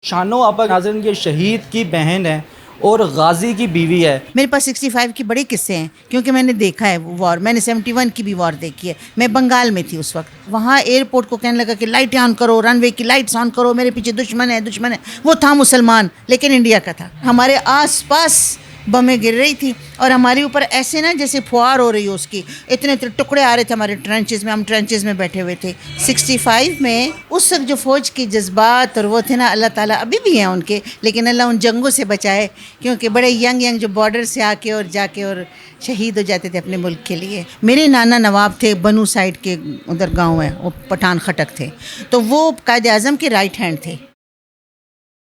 شانو آپا ناظرین یہ شہید کی بہن ہے اور غازی کی بیوی ہے۔ میرے پاس 65 کی بڑے قصے ہیں کیونکہ میں نے دیکھا ہے وہ وار. میں نے 71 کی بھی وار دیکھی ہے. میں بنگال میں تھی اس وقت. وہاں ایئرپورٹ کو کہنے لگا کہ لائٹیں آن کرو، رن وے کی لائٹس آن کرو، میرے پیچھے دشمن ہے دشمن ہے. وہ تھا مسلمان لیکن انڈیا کا تھا. ہمارے آس پاس بمیں گر رہی تھی اور ہمارے اوپر ایسے نا جیسے پھوار ہو رہی ہو اس کی. اتنے ٹکڑے آ رہے تھے ہمارے ٹرنچز میں. ہم ٹرنچز میں بیٹھے ہوئے تھے. 65 میں اس وقت جو فوج کی جذبات اور وہ تھے نا، اللہ تعالیٰ ابھی بھی ہیں ان کے، لیکن اللہ ان جنگوں سے بچائے کیونکہ بڑے ینگ جو بارڈر سے آ کے اور جا کے اور شہید ہو جاتے تھے اپنے ملک کے لیے. میرے نانا نواب تھے بنو سائڈ کے، ادھر گاؤں ہے، وہ پٹھان خٹک تھے، تو وہ قائد اعظم کے رائٹ ہینڈ تھے.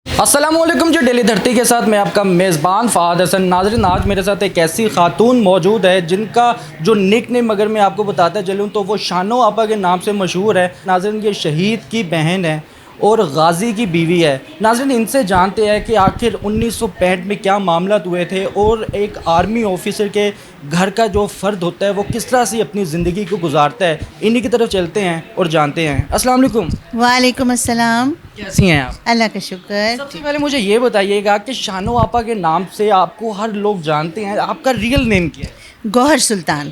السلام علیکم جی، ڈیلی دھرتی کے ساتھ میں آپ کا میزبان فہد حسن. ناظرین آج میرے ساتھ ایک ایسی خاتون موجود ہے جن کا جو نک نیم اگر میں آپ کو بتاتا چلوں تو وہ شانو آپا کے نام سے مشہور ہے. ناظرین یہ شہید کی بہن ہے اور غازی کی بیوی ہے. ناظرین ان سے جانتے ہیں کہ آخر 1965 میں کیا معاملات ہوئے تھے اور ایک آرمی آفیسر کے گھر کا جو فرد ہوتا ہے وہ کس طرح سے اپنی زندگی کو گزارتا ہے. انہی کی طرف چلتے ہیں اور جانتے ہیں. السلام علیکم. وعلیکم السلام. کیسی ہیں آپ؟ اللہ کا شکر. سب سے پہلے مجھے یہ بتائیے گا کہ شانو آپا کے نام سے آپ کو ہر لوگ جانتے ہیں، آپ کا ریئل نیم کیا ہے؟ گوہر سلطان.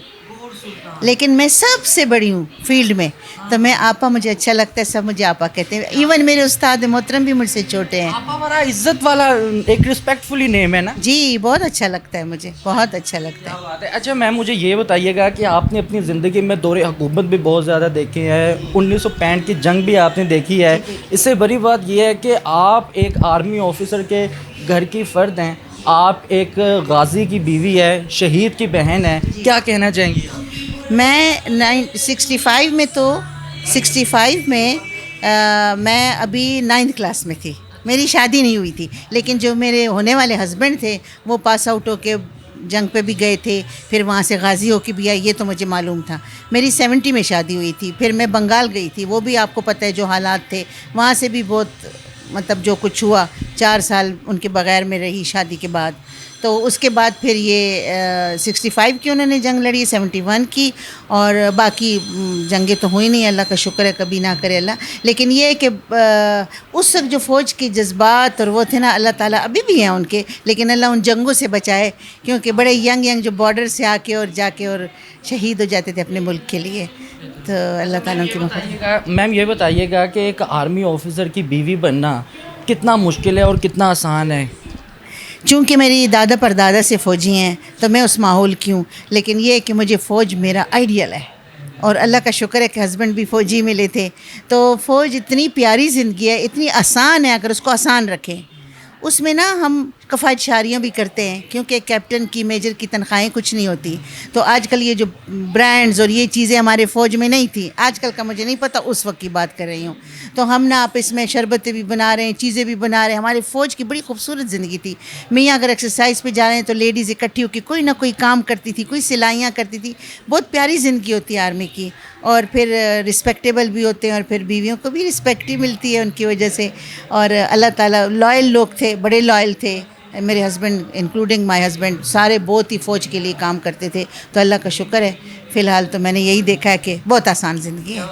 لیکن میں سب سے بڑی ہوں فیلڈ میں، تو میں آپا مجھے اچھا لگتا ہے، سب مجھے آپا کہتے ہیں. ایون میرے استاد محترم بھی مجھ سے چھوٹے ہیں. آپا بڑا عزت والا ایک رسپیکٹفلی نیم ہے نا؟ جی بہت اچھا لگتا ہے مجھے، بہت اچھا لگتا ہے. کیا بات ہے. اچھا میم مجھے یہ بتائیے گا کہ آپ نے اپنی زندگی میں دور حکومت بھی بہت زیادہ دیکھے ہیں، 1965 کی جنگ بھی آپ نے دیکھی ہے. اس سے بڑی بات یہ ہے کہ آپ ایک آرمی آفیسر کے گھر کی فرد ہیں، آپ ایک غازی کی بیوی ہے، شہید کی بہن ہے. کیا کہنا چاہیں گی؟ میں 65 میں تو 65 میں میں ابھی 9th کلاس میں تھی. میری شادی نہیں ہوئی تھی، لیکن جو میرے ہونے والے ہسبینڈ تھے وہ پاس آؤٹ ہو کے جنگ پہ بھی گئے تھے، پھر وہاں سے غازی ہو کے بھی آئے. یہ تو مجھے معلوم تھا. میری 70 میں شادی ہوئی تھی. پھر میں بنگال گئی تھی، وہ بھی آپ کو پتہ ہے جو حالات تھے وہاں سے بھی بہت، مطلب جو کچھ ہوا. 4 سال ان کے بغیر میں رہی شادی کے بعد. تو اس کے بعد پھر یہ 65 کی انہوں نے جنگ لڑی، 71 کی، اور باقی جنگیں تو ہوئی نہیں، اللہ کا شکر ہے، کبھی نہ کرے اللہ. لیکن یہ ہے کہ اس وقت جو فوج کے جذبات اور وہ تھے نا، اللہ تعالیٰ ابھی بھی ہیں ان کے، لیکن اللہ ان جنگوں سے بچائے کیونکہ بڑے ینگ جو بارڈر سے آ کے اور جا کے اور شہید ہو جاتے تھے اپنے ملک کے لیے. تو اللہ تعالیٰ ان کی مغفرت. میم یہ بتائیے گا کہ ایک آرمی آفیسر کی بیوی بننا کتنا مشکل ہے اور کتنا آسان ہے؟ چونکہ میری دادا پردادا سے فوجی ہیں تو میں اس ماحول کی ہوں، لیکن یہ ہے کہ مجھے فوج میرا آئیڈیل ہے اور اللہ کا شکر ہے کہ ہسبینڈ بھی فوجی ملے تھے. تو فوج اتنی پیاری زندگی ہے، اتنی آسان ہے اگر اس کو آسان رکھیں. اس میں نا ہم کفایت شاریاں بھی کرتے ہیں کیونکہ کیپٹن کی، میجر کی تنخواہیں کچھ نہیں ہوتی. تو آج کل یہ جو برانڈز اور یہ چیزیں ہمارے فوج میں نہیں تھی، آج کل کا مجھے نہیں پتہ، اس وقت کی بات کر رہی ہوں. تو ہم نا آپس میں شربتیں بھی بنا رہے ہیں، چیزیں بھی بنا رہے ہیں. ہمارے فوج کی بڑی خوبصورت زندگی تھی. میاں اگر ایکسرسائز پہ جا رہے ہیں تو لیڈیز اکٹھی ہو کے کوئی نہ کوئی کام کرتی تھی، کوئی سلائیاں کرتی تھی. بہت پیاری زندگی ہوتی ہے آرمی کی، اور پھر رسپیکٹیبل بھی ہوتے ہیں، اور پھر بیویوں کو بھی رسپیکٹ ہی ملتی ہے ان کی وجہ سے. اور اللہ تعالیٰ لائل لوگ تھے، بڑے لائل تھے. میرے ہسبینڈ انکلوڈنگ مائی ہسبینڈ سارے بہت ہی فوج کے لیے کام کرتے تھے. تو اللہ کا شکر ہے فی الحال تو میں نے یہی دیکھا ہے کہ بہت آسان زندگی ہے.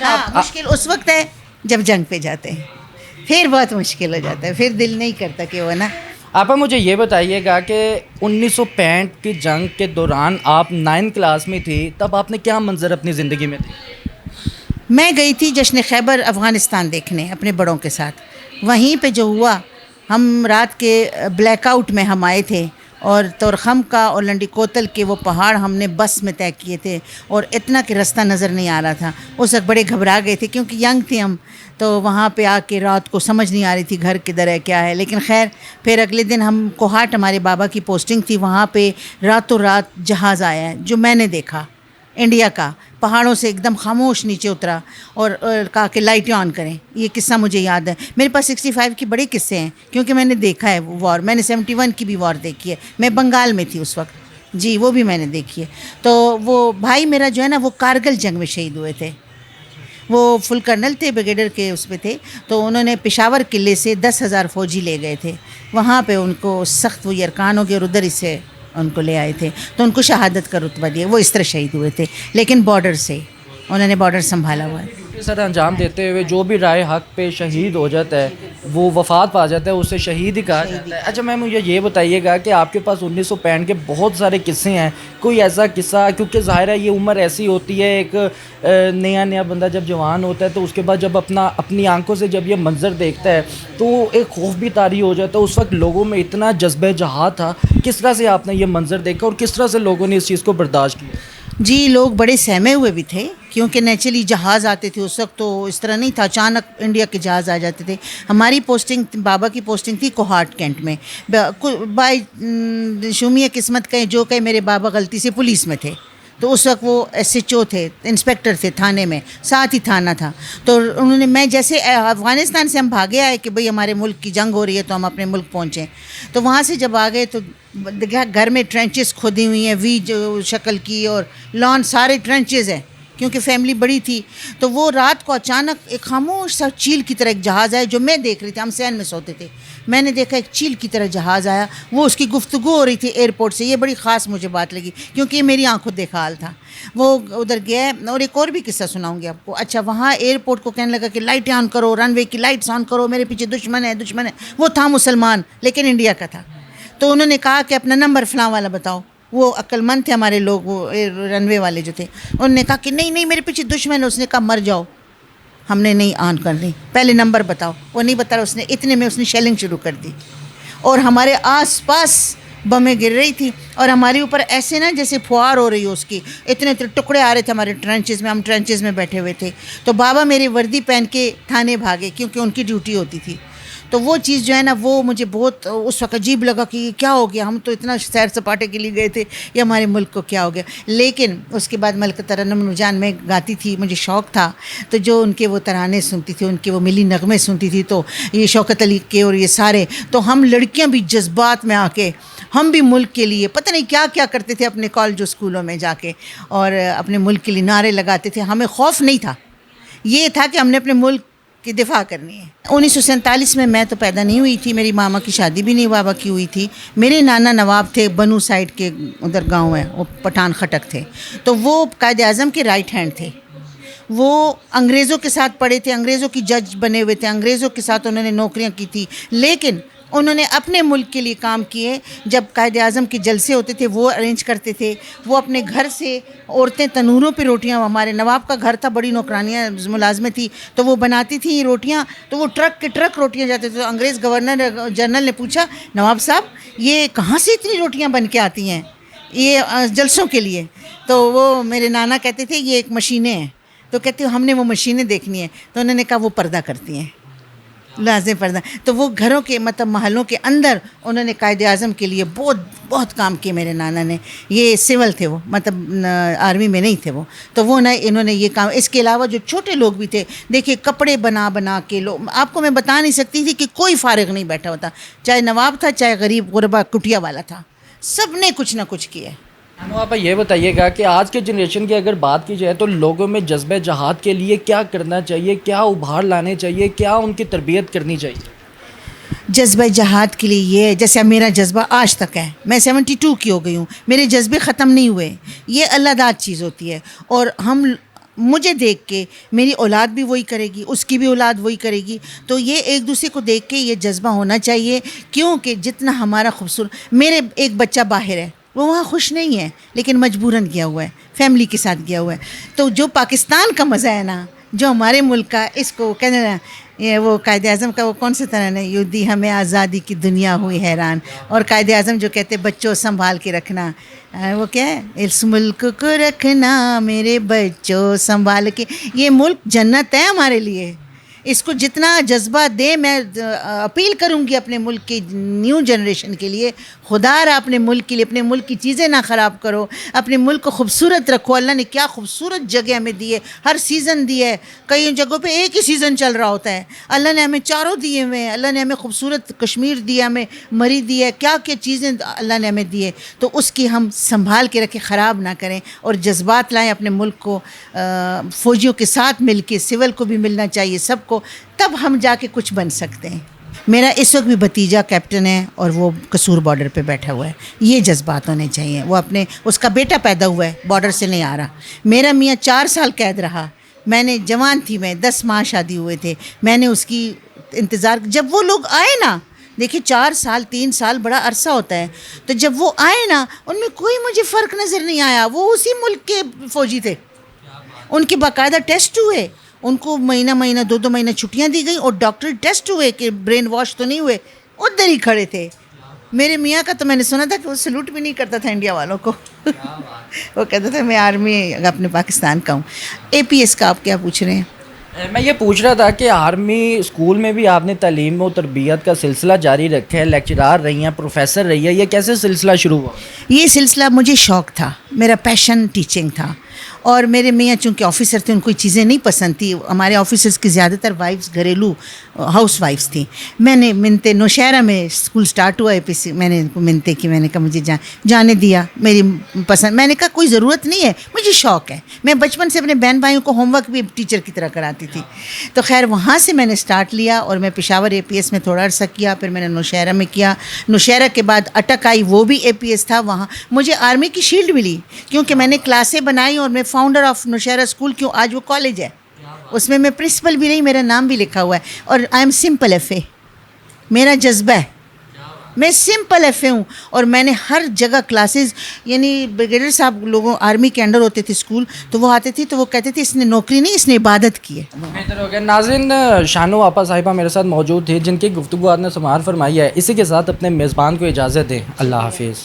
ہاں مشکل اس وقت ہے جب جنگ پہ جاتے ہیں، پھر بہت مشکل ہو جاتا ہے، پھر دل نہیں کرتا کہ وہ نا. آپا مجھے یہ بتائیے گا کہ 1965 کی جنگ کے دوران آپ 9 کلاس میں تھی، تب آپ نے کیا منظر اپنی زندگی میں تھے؟ میں گئی تھی جشن خیبر افغانستان دیکھنے اپنے بڑوں کے ساتھ. وہیں پہ جو ہوا، ہم رات کے بلیک آؤٹ میں ہم آئے تھے، اور تورخم کا اور لنڈی کوتل کے وہ پہاڑ ہم نے بس میں طے کیے تھے، اور اتنا کہ رستہ نظر نہیں آ رہا تھا. اس وقت بڑے گھبرا گئے تھے کیونکہ ینگ تھے ہم. تو وہاں پہ آ کے رات کو سمجھ نہیں آ رہی تھی گھر کدھر ہے کیا ہے. لیکن خیر پھر اگلے دن ہم کوہاٹ، ہمارے بابا کی پوسٹنگ تھی وہاں پہ. راتوں رات جہاز آیا ہے جو میں نے دیکھا، انڈیا کا، پہاڑوں سے ایک دم خاموش نیچے اترا اور کہا کہ لائٹیں آن کریں. یہ قصہ مجھے یاد ہے. میرے پاس 65 کی بڑے قصے ہیں کیونکہ میں نے دیکھا ہے وہ وار. میں نے 71 کی بھی وار دیکھی ہے. میں بنگال میں تھی اس وقت. جی وہ بھی میں نے دیکھی ہے. تو وہ بھائی میرا جو ہے نا وہ کارگل جنگ میں شہید ہوئے تھے. وہ فل کرنل تھے، بریگیڈر کے اس پہ تھے. تو انہوں نے پشاور قلعے سے 10,000 فوجی لے گئے تھے. وہاں پہ ان کو سخت وہ یرکان ہو گئے اور ادھر ہی سے ان کو لے آئے تھے. تو ان کو شہادت کا رتبہ دیا. وہ اس طرح شہید ہوئے تھے، لیکن بارڈر سے انہوں نے بارڈر سنبھالا ہوا ہے. سر انجام دیتے ہوئے جو بھی رائے حق پہ شہید ہو جاتا ہے وہ وفات پا جاتا ہے، اسے شہید ہی کہا جاتا ہے۔ اچھا میم مجھے یہ بتائیے گا کہ آپ کے پاس 1965 کے بہت سارے قصے ہیں، کوئی ایسا قصہ، کیونکہ ظاہر ہے یہ عمر ایسی ہوتی ہے، ایک نیا بندہ جب جوان ہوتا ہے تو اس کے بعد جب اپنی آنکھوں سے جب یہ منظر دیکھتا ہے تو ایک خوف بھی طاری ہو جاتا ہے۔ اس وقت لوگوں میں اتنا جذبہ جہاد تھا، کس طرح سے آپ نے یہ منظر دیکھا اور کس طرح سے لوگوں نے اس چیز کو برداشت کیا؟ جی لوگ بڑے سہمے ہوئے بھی تھے، کیونکہ نیچرلی جہاز آتے تھے اس وقت، تو اس طرح نہیں تھا اچانک انڈیا کے جہاز آ جاتے تھے۔ ہماری پوسٹنگ، بابا کی پوسٹنگ تھی کوہاٹ کینٹ میں، بائی شومیہ قسمت کہیں جو کہ میرے بابا غلطی سے پولیس میں تھے، تو اس وقت وہ ایس ایچ او تھے، انسپیکٹر تھے تھانے میں، ساتھ ہی تھانہ تھا۔ تو انہوں نے، میں جیسے افغانستان سے ہم بھاگے آئے کہ بھئی ہمارے ملک کی جنگ ہو رہی ہے تو ہم اپنے ملک پہنچیں، تو وہاں سے جب آ گئے تو گھر میں ٹرینچز کھودی ہوئی ہیں، وی جو شکل کی، اور لان سارے ٹرینچز ہیں کیونکہ فیملی بڑی تھی۔ تو وہ رات کو اچانک ایک خاموش سا چیل کی طرح ایک جہاز آیا جو میں دیکھ رہی تھی، ہم سین میں سوتے تھے، میں نے دیکھا ایک چیل کی طرح جہاز آیا، وہ اس کی گفتگو ہو رہی تھی ایئرپورٹ سے، یہ بڑی خاص مجھے بات لگی کیونکہ یہ میری آنکھوں دیکھا حال تھا۔ وہ ادھر گیا، اور ایک اور بھی قصہ سناؤں گی آپ کو۔ اچھا وہاں ایئرپورٹ کو کہنے لگا کہ لائٹیں آن کرو، رن وے کی لائٹس آن کرو، میرے پیچھے دشمن ہے دشمن ہے۔ وہ تھا مسلمان لیکن انڈیا کا تھا، تو انہوں نے کہا کہ اپنا نمبر فلاں والا بتاؤ۔ وہ عقل مند تھے ہمارے لوگ، وہ رن وے والے جو تھے، انہوں نے کہا کہ نہیں میرے پیچھے دشمن ہے۔ اس نے کہا مر جاؤ، ہم نے نہیں آن کر دی، پہلے نمبر بتاؤ۔ وہ نہیں بتا رہا، اس نے اتنے میں اس نے شیلنگ شروع کر دی، اور ہمارے آس پاس بمیں گر رہی تھی، اور ہمارے اوپر ایسے نا جیسے پھوار ہو رہی ہو اس کی، اتنے ٹکڑے آ رہے تھے ہمارے ٹرنچز میں، ہم ٹرنچز میں بیٹھے ہوئے تھے۔ تو بابا میری وردی پہن کے تھانے بھاگے کیونکہ ان کی ڈیوٹی ہوتی تھی۔ تو وہ چیز جو ہے نا وہ مجھے بہت اس وقت عجیب لگا کہ یہ کیا ہو گیا، ہم تو اتنا سیر سپاٹے کے لیے گئے تھے، یہ ہمارے ملک کو کیا ہو گیا۔ لیکن اس کے بعد ملکہ ترنم نورجہاں میں گاتی تھی، مجھے شوق تھا، تو جو ان کے وہ ترانے سنتی تھی، ان کے وہ ملی نغمے سنتی تھی، تو یہ شوکت علی کے اور یہ سارے، تو ہم لڑکیاں بھی جذبات میں آ کے ہم بھی ملک کے لیے پتہ نہیں کیا کیا کرتے تھے اپنے کالج و اسکولوں میں جا کے، اور اپنے ملک کے لیے نعرے لگاتے تھے۔ ہمیں خوف نہیں تھا، یہ تھا کہ ہم نے اپنے ملک کی دفاع کرنی ہے۔ 1947 میں تو پیدا نہیں ہوئی تھی، میری ماما کی شادی بھی نہیں بابا کی ہوئی تھی۔ میرے نانا نواب تھے، بنو سائڈ کے ادھر گاؤں ہے، وہ پٹھان خٹک تھے، تو وہ قائد اعظم کے رائٹ ہینڈ تھے۔ وہ انگریزوں کے ساتھ پڑھے تھے، انگریزوں کی جج بنے ہوئے تھے، انگریزوں کے ساتھ انہوں نے نوکریاں کی تھی، لیکن انہوں نے اپنے ملک کے لیے کام کیے۔ جب قائد اعظم کے جلسے ہوتے تھے وہ ارینج کرتے تھے، وہ اپنے گھر سے عورتیں تنوروں پہ روٹیاں، ہمارے نواب کا گھر تھا، بڑی نوکرانیاں ملازمیں تھی، تو وہ بناتی تھیں روٹیاں، تو وہ ٹرک کے ٹرک روٹیاں جاتے تھے۔ تو انگریز گورنر جنرل نے پوچھا نواب صاحب یہ کہاں سے اتنی روٹیاں بن کے آتی ہیں یہ جلسوں کے لیے؟ تو وہ میرے نانا کہتے تھے یہ ایک مشینیں ہیں، تو کہتے ہم نے وہ مشینیں دیکھنی ہیں، تو انہوں نے کہا وہ پردہ کرتی ہیں، لازم پردہ۔ تو وہ گھروں کے مطلب محلوں کے اندر انہوں نے قائد اعظم کے لیے بہت بہت کام کیے میرے نانا نے۔ یہ سول تھے، وہ مطلب آرمی میں نہیں تھے وہ، تو وہ انہوں نے یہ کام۔ اس کے علاوہ جو چھوٹے لوگ بھی تھے، دیکھیے کپڑے بنا کے لوگ، آپ کو میں بتا نہیں سکتی تھی کہ کوئی فارغ نہیں بیٹھا ہوتا، چاہے نواب تھا چاہے غریب غربا کٹیا والا تھا، سب نے کچھ نہ کچھ کیا ہے۔ آپ یہ بتائیے گا کہ آج کے جنریشن کی اگر بات کی جائے تو لوگوں میں جذبہ جہاد کے لیے کیا کرنا چاہیے، کیا ابھار لانے چاہیے، کیا ان کی تربیت کرنی چاہیے؟ جذبہ جہاد کے لیے یہ، جیسے اب میرا جذبہ آج تک ہے، میں 72 کی ہو گئی ہوں، میرے جذبے ختم نہیں ہوئے، یہ اللہ داد چیز ہوتی ہے، اور مجھے دیکھ کے میری اولاد بھی وہی کرے گی، اس کی بھی اولاد وہی کرے گی، تو یہ ایک دوسرے کو دیکھ کے یہ جذبہ ہونا چاہیے، کیونکہ جتنا ہمارا خوبصورت، میرے ایک بچہ باہر ہے، وہ وہاں خوش نہیں ہے لیکن مجبوراً گیا ہوا ہے، فیملی کے ساتھ گیا ہوا ہے، تو جو پاکستان کا مزہ ہے نا، جو ہمارے ملک کا، اس کو کہنا نا، یہ وہ قائد اعظم کا وہ کون سے طرح ہے، یوں دی ہمیں آزادی کی دنیا ہوئی حیران، اور قائد اعظم جو کہتے بچوں سنبھال کے رکھنا، وہ کیا ہے، اس ملک کو رکھنا میرے بچوں سنبھال کے، یہ ملک جنت ہے ہمارے لیے، اس کو جتنا جذبہ دے، میں اپیل کروں گی اپنے ملک کی نیو جنریشن کے لیے، خدا را اپنے ملک کے لیے اپنے ملک کی چیزیں نہ خراب کرو، اپنے ملک کو خوبصورت رکھو۔ اللہ نے کیا خوبصورت جگہ ہمیں دی ہے، ہر سیزن دی ہے، کئی جگہوں پہ ایک ہی سیزن چل رہا ہوتا ہے، اللہ نے ہمیں چاروں دیے ہوئے ہیں، اللہ نے ہمیں خوبصورت کشمیر دیا، ہمیں مری دی ہے، کیا کیا چیزیں اللہ نے ہمیں دی ہے، تو اس کی ہم سنبھال کے رکھیں، خراب نہ کریں، اور جذبات لائیں اپنے ملک کو، فوجیوں کے ساتھ مل کے، سول کو بھی ملنا چاہیے سب کو، تب ہم جا کے کچھ بن سکتے ہیں۔ میرا اس وقت بھی بھتیجا کیپٹن ہے اور وہ قصور بارڈر پہ بیٹھا ہوا ہے، یہ جذبات ہونے چاہیے، وہ اپنے، اس کا بیٹا پیدا ہوا ہے بارڈر سے نہیں آ رہا، میرا میاں 4 سال قید رہا، میں نے جوان تھی، میں 10 ماہ شادی ہوئے تھے، میں نے اس کی انتظار، جب وہ لوگ آئے نا، دیکھیں 4 سال 3 سال بڑا عرصہ ہوتا ہے، تو جب وہ آئے نا ان میں کوئی مجھے فرق نظر نہیں آیا، وہ اسی ملک کے فوجی تھے، ان کے باقاعدہ ٹیسٹ ہوئے، ان کو مہینہ 2 مہینہ چھٹیاں دی گئیں، اور ڈاکٹر ٹیسٹ ہوئے کہ برین واش تو نہیں ہوئے، ادھر ہی کھڑے تھے۔ میرے میاں کا تو میں نے سنا تھا کہ وہ سلوٹ بھی نہیں کرتا تھا انڈیا والوں کو وہ کہتا تھا میں آرمی اپنے پاکستان کا ہوں۔ اے پی ایس کا آپ کیا پوچھ رہے ہیں؟ میں یہ پوچھ رہا تھا کہ آرمی اسکول میں بھی آپ نے تعلیم و تربیت کا سلسلہ جاری رکھا ہے، لیکچرار رہی ہیں، پروفیسر رہی ہے، یہ کیسے سلسلہ شروع ہوا؟ یہ سلسلہ مجھے شوق تھا، میرا پیشن ٹیچنگ تھا، اور میرے میاں چونکہ آفیسر تھے، ان کو چیزیں نہیں پسند تھی، ہمارے آفیسرس کی زیادہ تر وائفس گھریلو ہاؤس وائفس تھیں۔ میں نے منتے نوشہرہ میں اسکول سٹارٹ ہوا APC، میں نے ان کو منتے کی، میں نے کہا مجھے جانے دیا، میری پسند، میں نے کہا کوئی ضرورت نہیں ہے، مجھے شوق ہے، میں بچپن سے اپنے بہن بھائیوں کو ہوم ورک بھی ٹیچر کی طرح کراتی تھی، تو خیر وہاں سے میں نے سٹارٹ لیا، اور میں پشاور APS میں تھوڑا عرصہ کیا، پھر میں نے نوشہرہ میں کیا، نوشہرہ کے بعد اٹک آئی، وہ بھی APS تھا، وہاں مجھے آرمی کی شیلڈ ملی، کیونکہ میں نے کلاسیں بنائی، اور میں فاؤنڈر آف نوشہرہ اسکول، کیوں آج وہ کالج ہے، اس میں پرنسپل بھی رہی، میرا نام بھی لکھا ہوا ہے، اور آئی ایم سمپل FA، میرا جذبہ ہے، میں سمپل FA ہوں، اور میں نے ہر جگہ کلاسز، یعنی بریگیڈیئر صاحب لوگوں آرمی کے انڈر ہوتے تھے اسکول، تو وہ آتے تھے تو وہ کہتے تھے اس نے نوکری نہیں، اس نے عبادت کی ہے۔ بہتر ہو گیا۔ ناظرین، شانو آپا صاحبہ میرے ساتھ موجود تھے، جن کی گفتگو آپ نے سماعت فرمائی ہے، اسی کے ساتھ اپنے میزبان کو اجازت دیں۔ اللہ حافظ۔